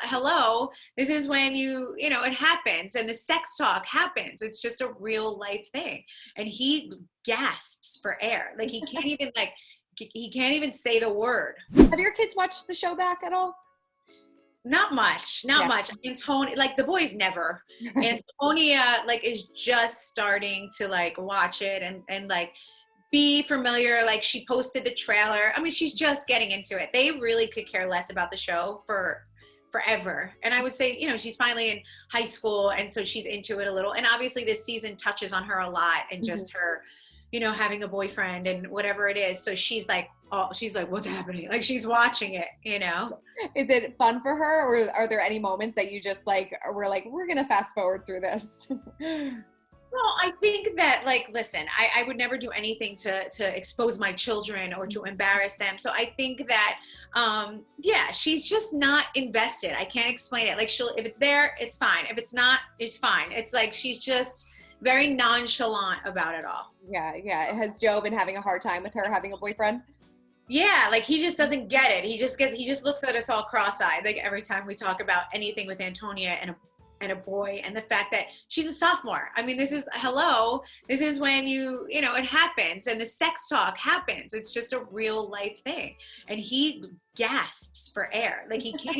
Hello, this is when it happens and the sex talk happens. It's just a real life thing. And he gasps for air. Like he can't even say the word. Have your kids watched the show back at all? Not much, not much. Antonia, like the boys never. Antonia like is just starting to like watch it and like be familiar. Like she posted the trailer. I mean, she's just getting into it. They really could care less about the show for forever. And I would say, she's finally in high school, and so she's into it a little. And obviously this season touches on her a lot, and just her, having a boyfriend and whatever it is. So she's like, what's happening? Like she's watching it, Is it fun for her, or are there any moments that you just like, we're going to fast forward through this? Well, I think that, like, listen, I would never do anything to expose my children or to embarrass them. So I think that, she's just not invested. I can't explain it. Like, if it's there, it's fine. If it's not, it's fine. It's like she's just very nonchalant about it all. Yeah. Has Joe been having a hard time with her having a boyfriend? Yeah, like he just doesn't get it. He just looks at us all cross-eyed, like every time we talk about anything with Antonia and a boy, and the fact that she's a sophomore. I mean, this is when it happens and the sex talk happens. It's just a real life thing. And he gasps for air. Like he can't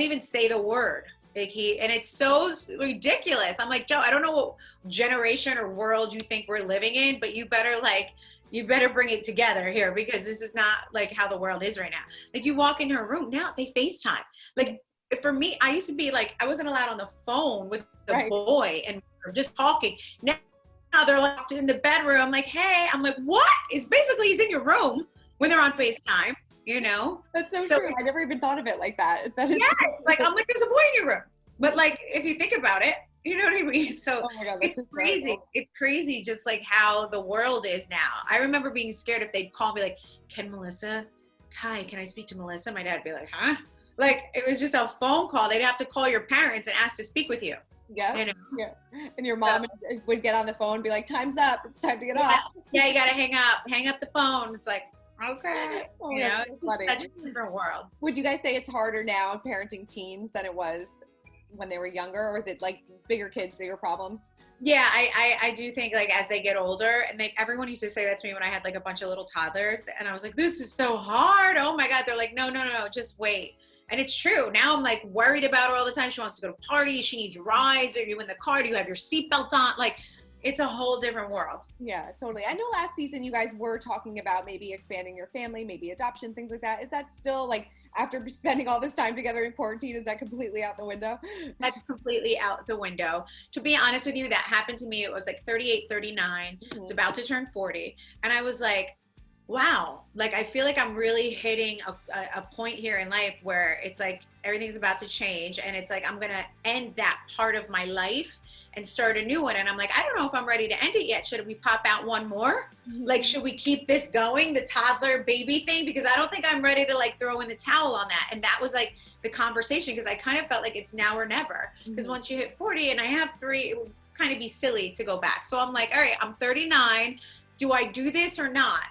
even say the word. And it's so ridiculous. I'm like, Joe, I don't know what generation or world you think we're living in, but you better bring it together here, because this is not like how the world is right now. Like you walk into a room now, they FaceTime. Like for me, I used to be like, I wasn't allowed on the phone with the boy and we're just talking. Now they're locked in the bedroom. Like, hey, I'm like, what? It's basically he's in your room when they're on FaceTime, That's so true. I never even thought of it like that. That is like, I'm like, there's a boy in your room. But like, if you think about it, you know what I mean? So oh my God, it's crazy. It's crazy just like how the world is now. I remember being scared if they'd call me like, can I speak to Melissa? My dad would be like, huh? Like it was just a phone call. They'd have to call your parents and ask to speak with you. Yeah. Yeah. And your mom would get on the phone and be like, time's up. It's time to get off. Yeah, you got to hang up the phone. It's like, okay. It's such a different world. Would you guys say it's harder now parenting teens than it was when they were younger, or is it like bigger kids, bigger problems? Yeah, I do think like as they get older, and everyone used to say that to me when I had like a bunch of little toddlers, and I was like, this is so hard. Oh my God. They're like, no, just wait. And it's true. Now I'm like worried about her all the time. She wants to go to parties. She needs rides. Are you in the car? Do you have your seatbelt on? Like, it's a whole different world. Yeah, totally. I know last season you guys were talking about maybe expanding your family, maybe adoption, things like that. Is that still like, after spending all this time together in quarantine, is that completely out the window? That's completely out the window. To be honest with you, that happened to me. It was like 38, 39. It's about to turn 40. And I was like, wow, like I feel like I'm really hitting a point here in life where it's like everything's about to change, and it's like I'm gonna end that part of my life and start a new one. And I'm like, I don't know if I'm ready to end it yet. Should we pop out one more? Like, should we keep this going, the toddler baby thing? Because I don't think I'm ready to like throw in the towel on that. And that was like the conversation, because I kind of felt like it's now or never. Because once you hit 40 and I have 3, it would kind of be silly to go back. So I'm like, all right, I'm 39. Do I do this or not?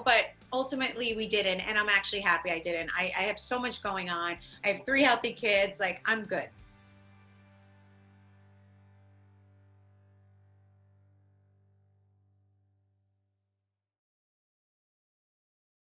But ultimately we didn't, and I'm actually happy I didn't. I have so much going on. I have 3 healthy kids. Like, I'm good.